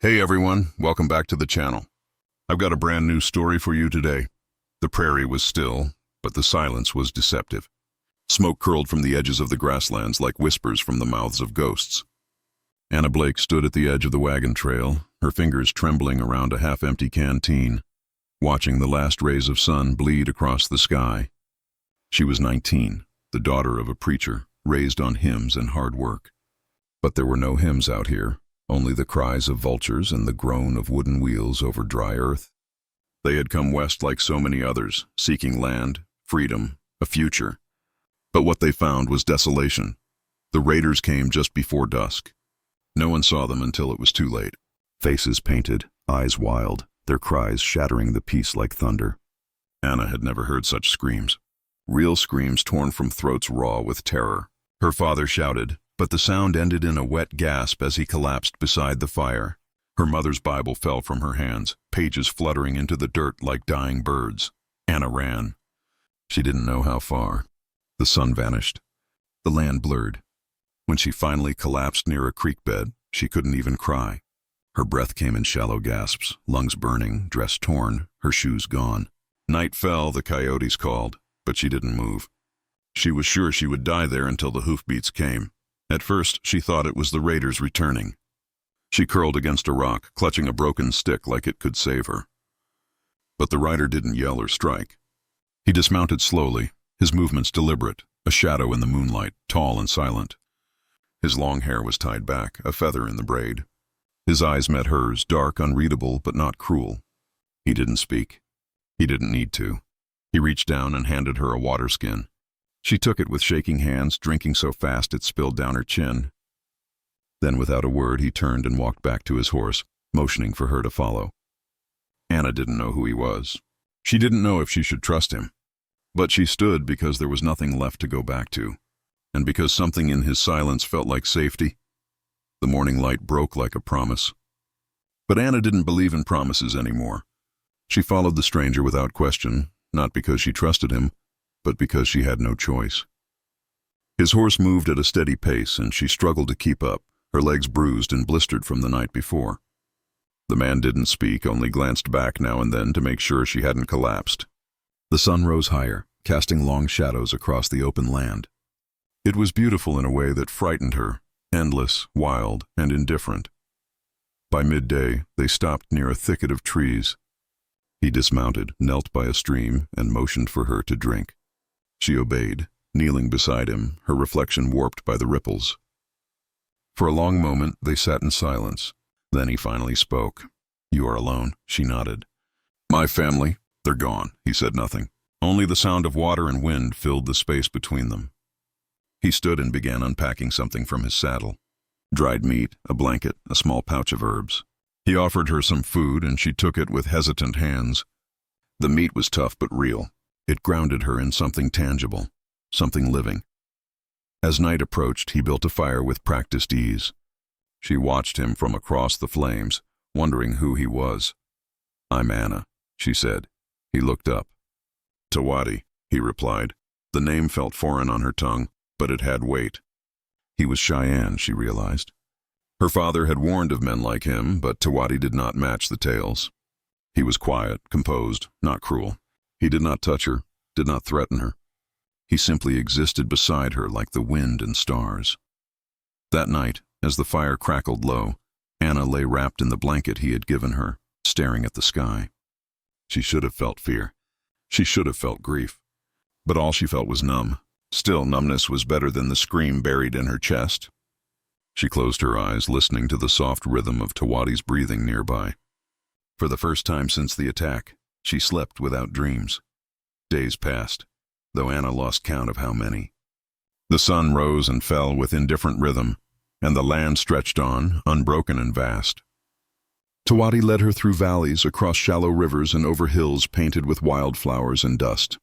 Hey everyone, welcome back to the channel. I've got a brand new story for you today. The prairie was still, but the silence was deceptive. Smoke curled from the edges of the grasslands like whispers from the mouths of ghosts. Anna Blake stood at the edge of the wagon trail, her fingers trembling around a half-empty canteen, watching the last rays of sun bleed across the sky. She was 19, the daughter of a preacher, raised on hymns and hard work. But there were no hymns out here. Only the cries of vultures and the groan of wooden wheels over dry earth. They had come west like so many others, seeking land, freedom, a future. But what they found was desolation. The raiders came just before dusk. No one saw them until it was too late. Faces painted, eyes wild, their cries shattering the peace like thunder. Anna had never heard such screams. Real screams torn from throats raw with terror. Her father shouted, but the sound ended in a wet gasp as he collapsed beside the fire. Her mother's Bible fell from her hands, pages fluttering into the dirt like dying birds. Anna ran. She didn't know how far. The sun vanished. The land blurred. When she finally collapsed near a creek bed, she couldn't even cry. Her breath came in shallow gasps, lungs burning, dress torn, her shoes gone. Night fell, the coyotes called, but she didn't move. She was sure she would die there until the hoofbeats came. At first, she thought it was the raiders returning. She curled against a rock, clutching a broken stick like it could save her. But the rider didn't yell or strike. He dismounted slowly, his movements deliberate, a shadow in the moonlight, tall and silent. His long hair was tied back, a feather in the braid. His eyes met hers, dark, unreadable, but not cruel. He didn't speak. He didn't need to. He reached down and handed her a water skin. She took it with shaking hands, drinking so fast it spilled down her chin. Then without a word he turned and walked back to his horse, motioning for her to follow. Anna didn't know who he was. She didn't know if she should trust him. But she stood because there was nothing left to go back to, and because something in his silence felt like safety. The morning light broke like a promise. But Anna didn't believe in promises anymore. She followed the stranger without question, not because she trusted him, but because she had no choice. His horse moved at a steady pace, and she struggled to keep up, her legs bruised and blistered from the night before. The man didn't speak, only glanced back now and then to make sure she hadn't collapsed. The sun rose higher, casting long shadows across the open land. It was beautiful in a way that frightened her, endless, wild, and indifferent. By midday, they stopped near a thicket of trees. He dismounted, knelt by a stream, and motioned for her to drink. She obeyed, kneeling beside him, her reflection warped by the ripples. For a long moment, they sat in silence. Then he finally spoke. "You are alone," she nodded. "My family, they're gone." He said nothing. Only the sound of water and wind filled the space between them. He stood and began unpacking something from his saddle. Dried meat, a blanket, a small pouch of herbs. He offered her some food, and she took it with hesitant hands. The meat was tough but real. It grounded her in something tangible, something living. As night approached, he built a fire with practiced ease. She watched him from across the flames, wondering who he was. "I'm Anna," she said. He looked up. "Tawati," he replied. The name felt foreign on her tongue, but it had weight. He was Cheyenne, she realized. Her father had warned of men like him, but Tawati did not match the tales. He was quiet, composed, not cruel. He did not touch her, did not threaten her. He simply existed beside her like the wind and stars. That night, as the fire crackled low, Anna lay wrapped in the blanket he had given her, staring at the sky. She should have felt fear. She should have felt grief. But all she felt was numb. Still, numbness was better than the scream buried in her chest. She closed her eyes, listening to the soft rhythm of Tawati's breathing nearby. For the first time since the attack, she slept without dreams. Days passed, though Anna lost count of how many. The sun rose and fell with indifferent rhythm, and the land stretched on, unbroken and vast. Tawati led her through valleys, across shallow rivers, and over hills painted with wildflowers and dust.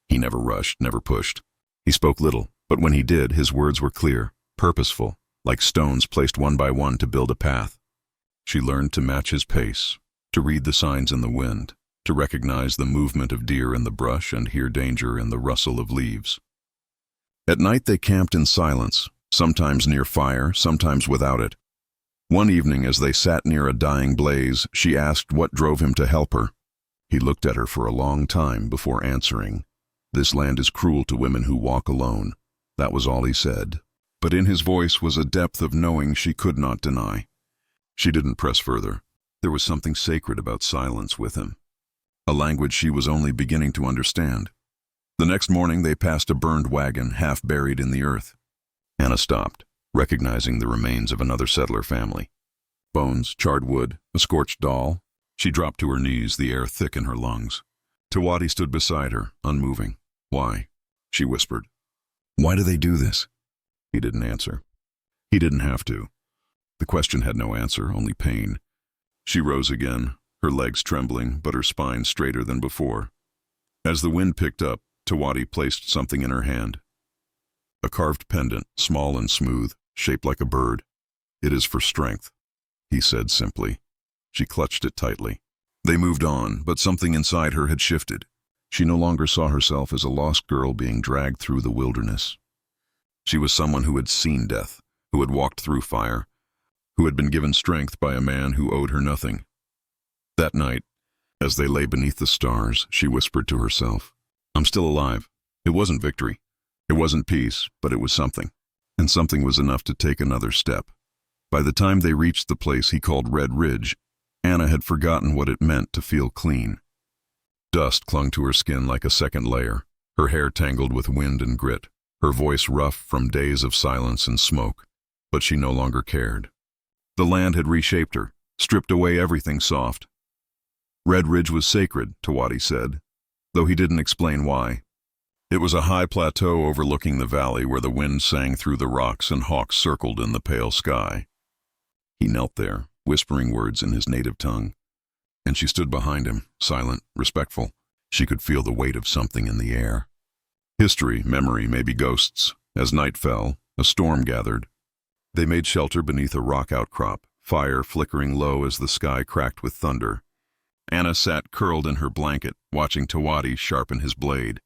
He never rushed, never pushed. He spoke little, but when he did, his words were clear, purposeful, like stones placed one by one to build a path. She learned to match his pace, to read the signs in the wind, to recognize the movement of deer in the brush and hear danger in the rustle of leaves. At night they camped in silence, sometimes near fire, sometimes without it. One evening, as they sat near a dying blaze, she asked what drove him to help her. He looked at her for a long time before answering. "This land is cruel to women who walk alone." That was all he said. But in his voice was a depth of knowing she could not deny. She didn't press further. There was something sacred about silence with him, a language she was only beginning to understand. The next morning they passed a burned wagon half buried in the earth. Anna stopped, recognizing the remains of another settler family. Bones, charred wood, a scorched doll. She dropped to her knees, the air thick in her lungs. Tawati stood beside her, unmoving. "Why?" she whispered. "Why do they do this?" He didn't answer. He didn't have to. The question had no answer, only pain. She rose again, her legs trembling, but her spine straighter than before. As the wind picked up, Tawati placed something in her hand. A carved pendant, small and smooth, shaped like a bird. "It is for strength," he said simply. She clutched it tightly. They moved on, but something inside her had shifted. She no longer saw herself as a lost girl being dragged through the wilderness. She was someone who had seen death, who had walked through fire, who had been given strength by a man who owed her nothing. That night, as they lay beneath the stars, she whispered to herself, "I'm still alive." It wasn't victory. It wasn't peace, but it was something. And something was enough to take another step. By the time they reached the place he called Red Ridge, Anna had forgotten what it meant to feel clean. Dust clung to her skin like a second layer, her hair tangled with wind and grit, her voice rough from days of silence and smoke, but she no longer cared. The land had reshaped her, stripped away everything soft. Red Ridge was sacred, Tawati said, though he didn't explain why. It was a high plateau overlooking the valley where the wind sang through the rocks and hawks circled in the pale sky. He knelt there, whispering words in his native tongue, and she stood behind him, silent, respectful. She could feel the weight of something in the air. History, memory, maybe ghosts. As night fell, a storm gathered. They made shelter beneath a rock outcrop, fire flickering low as the sky cracked with thunder. Anna sat curled in her blanket, watching Tawati sharpen his blade.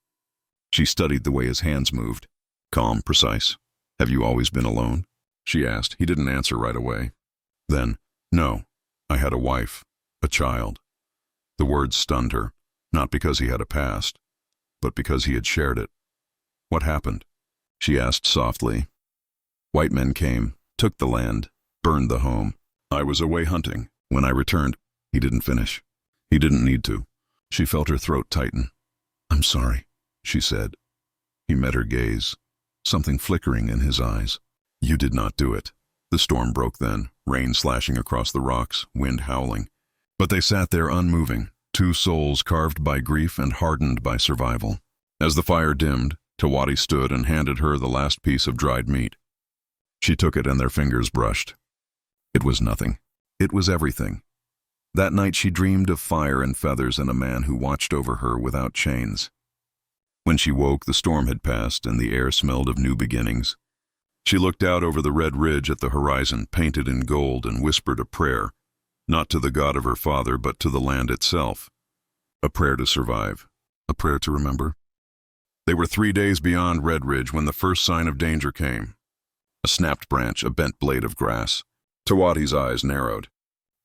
She studied the way his hands moved. Calm, precise. "Have you always been alone?" she asked. He didn't answer right away. Then, "No, I had a wife, a child." The words stunned her, not because he had a past, but because he had shared it. "What happened?" she asked softly. "White men came, took the land, burned the home. I was away hunting. When I returned," he didn't finish. He didn't need to. She felt her throat tighten. "I'm sorry," she said. He met her gaze, something flickering in his eyes. "You did not do it." The storm broke then, rain slashing across the rocks, wind howling. But they sat there unmoving, two souls carved by grief and hardened by survival. As the fire dimmed, Tawati stood and handed her the last piece of dried meat. She took it and their fingers brushed. It was nothing. It was everything. That night she dreamed of fire and feathers and a man who watched over her without chains. When she woke, the storm had passed and the air smelled of new beginnings. She looked out over the red ridge at the horizon, painted in gold, and whispered a prayer, not to the God of her father, but to the land itself. A prayer to survive, a prayer to remember. They were 3 days beyond Red Ridge when the first sign of danger came. A snapped branch, a bent blade of grass. Tawati's eyes narrowed.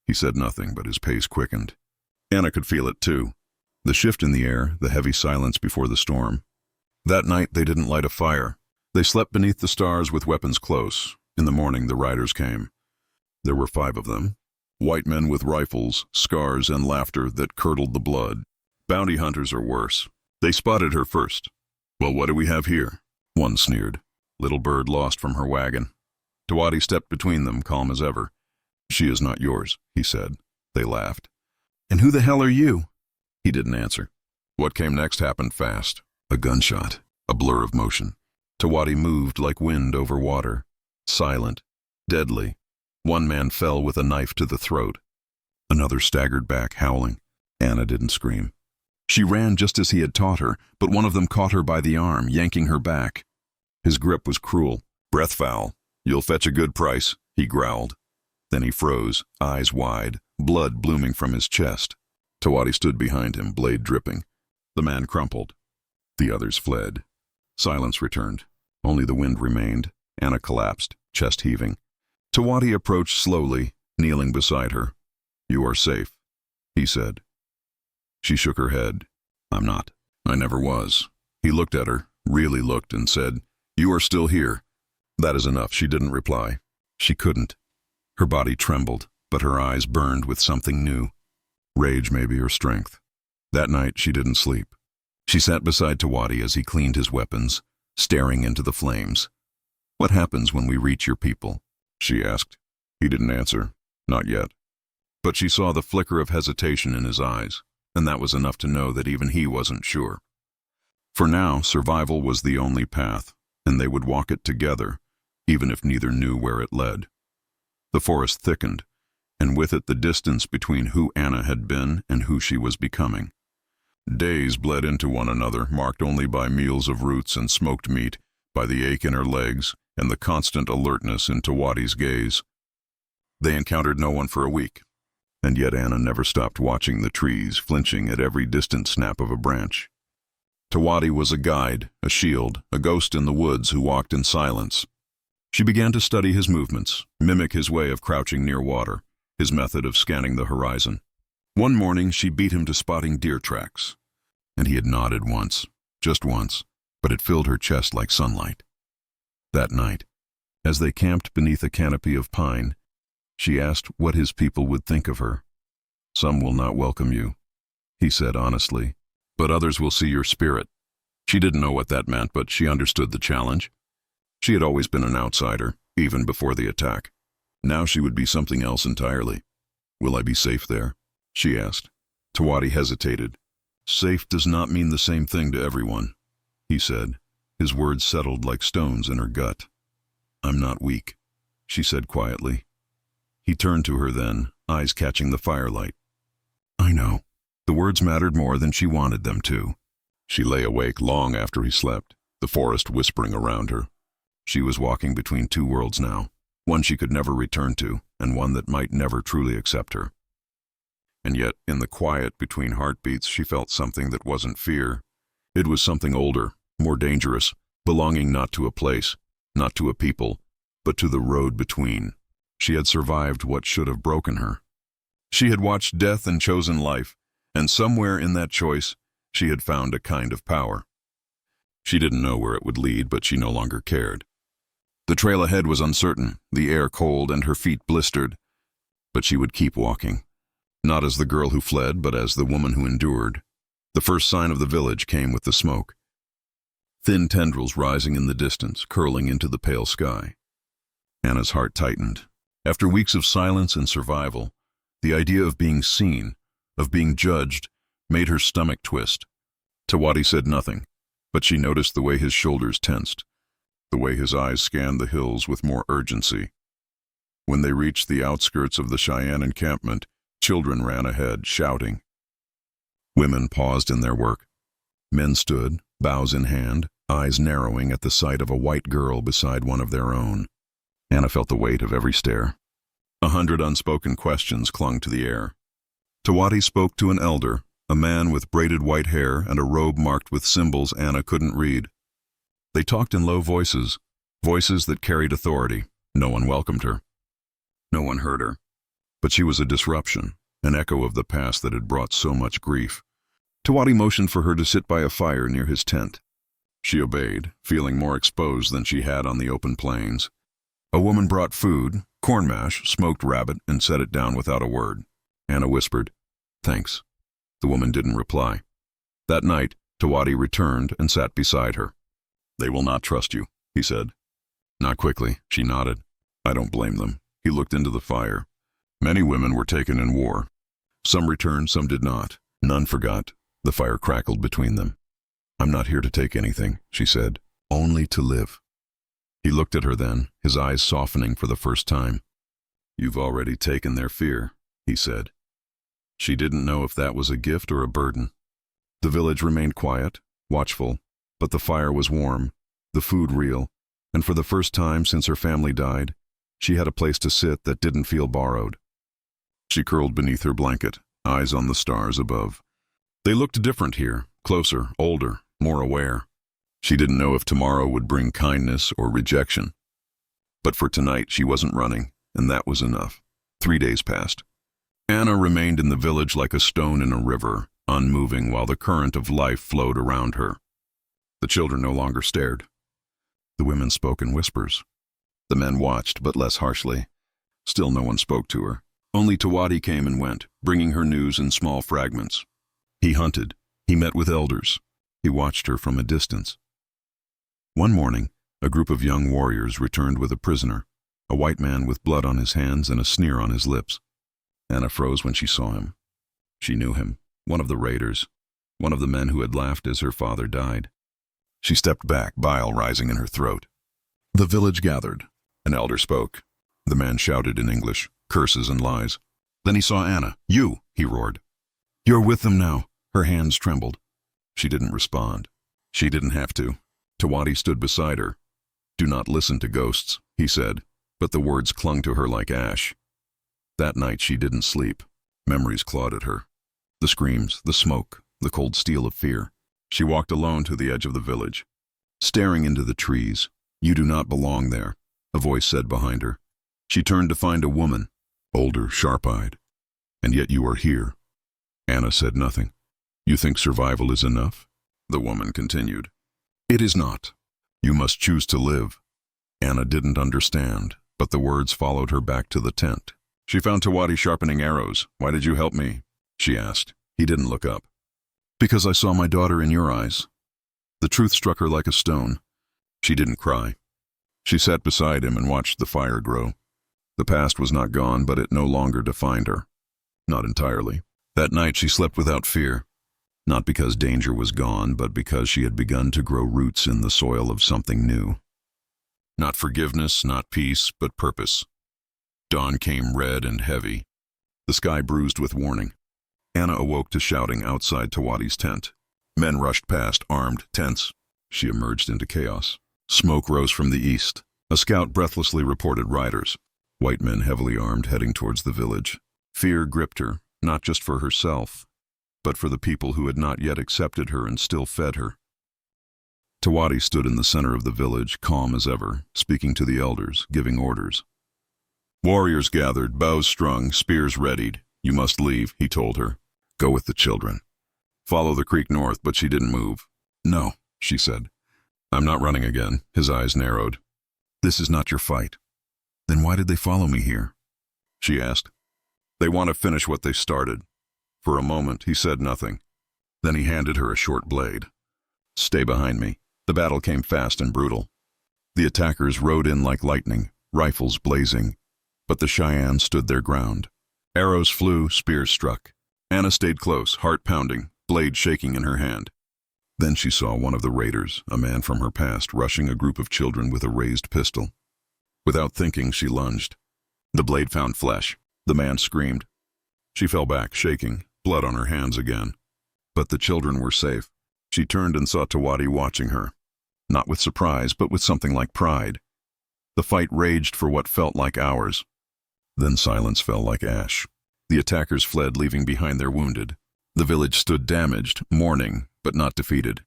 He said nothing, but his pace quickened. Anna could feel it too. The shift in the air, the heavy silence before the storm. That night they didn't light a fire. They slept beneath the stars with weapons close. In the morning the riders came. There were 5 of them. White men with rifles, scars, and laughter that curdled the blood. Bounty hunters or worse. They spotted her first. "Well, what do we have here?" One sneered. Little bird lost from her wagon. Tawati stepped between them, calm as ever. "She is not yours," he said. They laughed. "And who the hell are you?" He didn't answer. What came next happened fast. A gunshot, a blur of motion. Tawati moved like wind over water. Silent, deadly. One man fell with a knife to the throat. Another staggered back, howling. Anna didn't scream. She ran just as he had taught her, but one of them caught her by the arm, yanking her back. His grip was cruel. "Breath foul. You'll fetch a good price," he growled. Then he froze, eyes wide, blood blooming from his chest. Tawati stood behind him, blade dripping. The man crumpled. The others fled. Silence returned. Only the wind remained. Anna collapsed, chest heaving. Tawati approached slowly, kneeling beside her. "You are safe," he said. She shook her head. "I'm not. I never was." He looked at her, really looked, and said, "You are still here." "That is enough," she didn't reply. She couldn't. Her body trembled, but her eyes burned with something new. Rage, maybe, or strength. That night, she didn't sleep. She sat beside Tawati as he cleaned his weapons, staring into the flames. "What happens when we reach your people?" she asked. He didn't answer. Not yet. But she saw the flicker of hesitation in his eyes, and that was enough to know that even he wasn't sure. For now, survival was the only path, and they would walk it together, even if neither knew where it led. The forest thickened, and with it the distance between who Anna had been and who she was becoming. Days bled into one another, marked only by meals of roots and smoked meat, by the ache in her legs and the constant alertness in Tawati's gaze. They encountered no one for a week, and yet Anna never stopped watching the trees, flinching at every distant snap of a branch. Tawati was a guide, a shield, a ghost in the woods who walked in silence. She began to study his movements, mimic his way of crouching near water, his method of scanning the horizon. One morning she beat him to spotting deer tracks, and he had nodded once, just once, but it filled her chest like sunlight. That night, as they camped beneath a canopy of pine, she asked what his people would think of her. "Some will not welcome you," he said honestly, "but others will see your spirit." She didn't know what that meant, but she understood the challenge. She had always been an outsider, even before the attack. Now she would be something else entirely. "Will I be safe there?" she asked. Tawati hesitated. "Safe does not mean the same thing to everyone," he said. His words settled like stones in her gut. "I'm not weak," she said quietly. He turned to her then, eyes catching the firelight. "I know." The words mattered more than she wanted them to. She lay awake long after he slept, the forest whispering around her. She was walking between two worlds now, one she could never return to, and one that might never truly accept her. And yet, in the quiet between heartbeats, she felt something that wasn't fear. It was something older, more dangerous, belonging not to a place, not to a people, but to the road between. She had survived what should have broken her. She had watched death and chosen life, and somewhere in that choice, she had found a kind of power. She didn't know where it would lead, but she no longer cared. The trail ahead was uncertain, the air cold and her feet blistered, but she would keep walking. Not as the girl who fled, but as the woman who endured. The first sign of the village came with the smoke. Thin tendrils rising in the distance, curling into the pale sky. Anna's heart tightened. After weeks of silence and survival, the idea of being seen, of being judged, made her stomach twist. Tawati said nothing, but she noticed the way his shoulders tensed, the way his eyes scanned the hills with more urgency. When they reached the outskirts of the Cheyenne encampment, children ran ahead, shouting. Women paused in their work. Men stood, bows in hand, eyes narrowing at the sight of a white girl beside one of their own. Anna felt the weight of every stare. 100 unspoken questions clung to the air. Tawati spoke to an elder, a man with braided white hair and a robe marked with symbols Anna couldn't read. They talked in low voices, voices that carried authority. No one welcomed her. No one heard her. But she was a disruption, an echo of the past that had brought so much grief. Tawati motioned for her to sit by a fire near his tent. She obeyed, feeling more exposed than she had on the open plains. A woman brought food, corn mash, smoked rabbit, and set it down without a word. Anna whispered, "Thanks." The woman didn't reply. That night, Tawati returned and sat beside her. "They will not trust you," he said. "Not quickly," she nodded. "I don't blame them." He looked into the fire. Many women were taken in war. Some returned, some did not. None forgot. The fire crackled between them. "I'm not here to take anything," she said. "Only to live." He looked at her then, his eyes softening for the first time. "You've already taken their fear," he said. She didn't know if that was a gift or a burden. The village remained quiet, watchful, but the fire was warm, the food real, and for the first time since her family died, she had a place to sit that didn't feel borrowed. She curled beneath her blanket, eyes on the stars above. They looked different here, closer, older, more aware. She didn't know if tomorrow would bring kindness or rejection. But for tonight, she wasn't running. and that was enough. 3 days passed. Anna remained in the village like a stone in a river, unmoving while the current of life flowed around her. The children no longer stared. The women spoke in whispers. The men watched, but less harshly. Still no one spoke to her. Only Tawati came and went, bringing her news in small fragments. He hunted. He met with elders. He watched her from a distance. One morning, a group of young warriors returned with a prisoner, a white man with blood on his hands and a sneer on his lips. Anna froze when she saw him. She knew him, one of the raiders, one of the men who had laughed as her father died. She stepped back, bile rising in her throat. The village gathered. An elder spoke. The man shouted in English, curses and lies. Then he saw Anna. "You!" he roared. "You're with them now." Her hands trembled. She didn't respond. She didn't have to. Tawati stood beside her. "Do not listen to ghosts," he said, but the words clung to her like ash. That night she didn't sleep. Memories clawed at her. The screams, the smoke, the cold steel of fear. She walked alone to the edge of the village, staring into the trees. "You do not belong there," a voice said behind her. She turned to find a woman, older, sharp-eyed. "And yet you are here." Anna said nothing. "You think survival is enough?" The woman continued. "It is not. You must choose to live." Anna didn't understand, but the words followed her back to the tent. She found Tawati sharpening arrows. "Why did you help me?" she asked. He didn't look up. "Because I saw my daughter in your eyes." The truth struck her like a stone. She didn't cry. She sat beside him and watched the fire grow. The past was not gone, but it no longer defined her. Not entirely. That night she slept without fear. Not because danger was gone, but because she had begun to grow roots in the soil of something new. Not forgiveness, not peace, but purpose. Dawn came red and heavy. The sky bruised with warning. Anna awoke to shouting outside Tawati's tent. Men rushed past, armed, tense. She emerged into chaos. Smoke rose from the east. A scout breathlessly reported riders. White men heavily armed heading towards the village. Fear gripped her, not just for herself, but for the people who had not yet accepted her and still fed her. Tawati stood in the center of the village, calm as ever, speaking to the elders, giving orders. Warriors gathered, bows strung, spears readied. "You must leave," he told her. "Go with the children. Follow the creek north," but she didn't move. "No," she said. "I'm not running again." His eyes narrowed. "This is not your fight." "Then why did they follow me here?" she asked. "They want to finish what they started." For a moment, he said nothing. Then he handed her a short blade. "Stay behind me." The battle came fast and brutal. The attackers rode in like lightning, rifles blazing, but the Cheyenne stood their ground. Arrows flew, spears struck. Anna stayed close, heart pounding, blade shaking in her hand. Then she saw one of the raiders, a man from her past, rushing a group of children with a raised pistol. Without thinking, she lunged. The blade found flesh. The man screamed. She fell back, shaking, blood on her hands again. But the children were safe. She turned and saw Tawati watching her. Not with surprise, but with something like pride. The fight raged for what felt like hours. Then silence fell like ash. The attackers fled, leaving behind their wounded. The village stood damaged, mourning, but not defeated.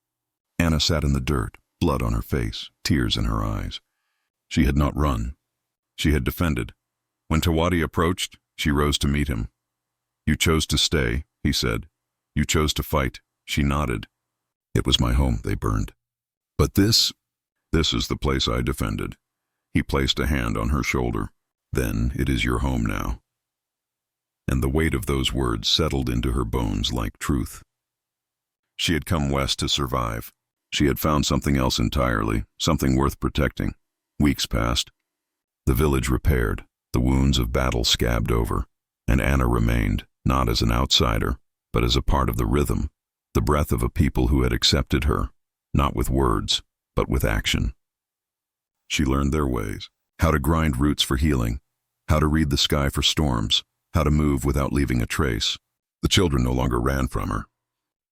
Anna sat in the dirt, blood on her face, tears in her eyes. She had not run. She had defended. When Tawati approached, she rose to meet him. "You chose to stay," he said. "You chose to fight." She nodded. "It was my home they burned. But this is the place I defended." He placed a hand on her shoulder. "Then it is your home now." And the weight of those words settled into her bones like truth. She had come west to survive. She had found something else entirely, something worth protecting. Weeks passed. The village repaired, the wounds of battle scabbed over, and Anna remained, not as an outsider, but as a part of the rhythm, the breath of a people who had accepted her, not with words, but with action. She learned their ways, how to grind roots for healing, how to read the sky for storms, how to move without leaving a trace. The children no longer ran from her.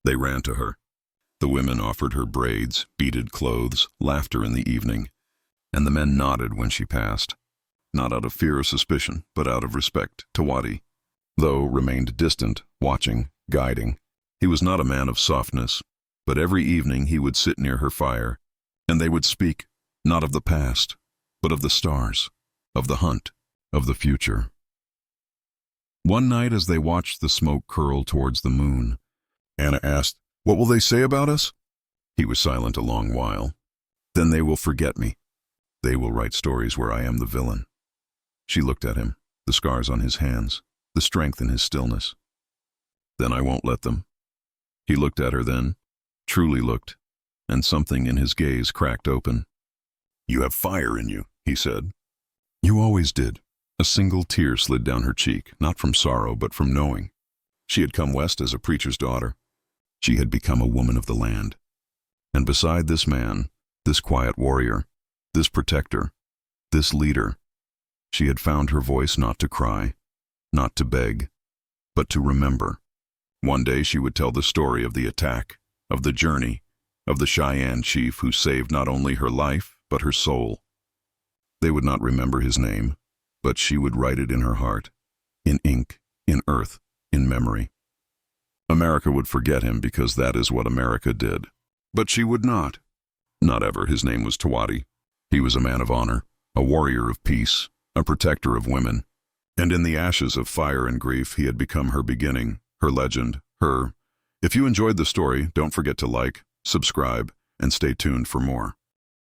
They ran to her. The women offered her braids, beaded clothes, laughter in the evening, and the men nodded when she passed. Not out of fear or suspicion, but out of respect. Tawati, though, remained distant, watching, guiding. He was not a man of softness, but every evening he would sit near her fire, and they would speak, not of the past, but of the stars, of the hunt, of the future. One night as they watched the smoke curl towards the moon, Anna asked, "What will they say about us?" He was silent a long while. "Then they will forget me. They will write stories where I am the villain." She looked at him, the scars on his hands, the strength in his stillness. "Then I won't let them." He looked at her then, truly looked, and something in his gaze cracked open. "You have fire in you," he said. "You always did." A single tear slid down her cheek, not from sorrow but from knowing. She had come west as a preacher's daughter. She had become a woman of the land. And beside this man, this quiet warrior, this protector, this leader, she had found her voice not to cry, not to beg, but to remember. One day she would tell the story of the attack, of the journey, of the Cheyenne chief who saved not only her life, but her soul. They would not remember his name, but she would write it in her heart, in ink, in earth, in memory. America would forget him because that is what America did. But she would not. Not ever. His name was Tawati. He was a man of honor, a warrior of peace, a protector of women. And in the ashes of fire and grief, he had become her beginning, her legend, her. If you enjoyed the story, don't forget to like, subscribe, and stay tuned for more.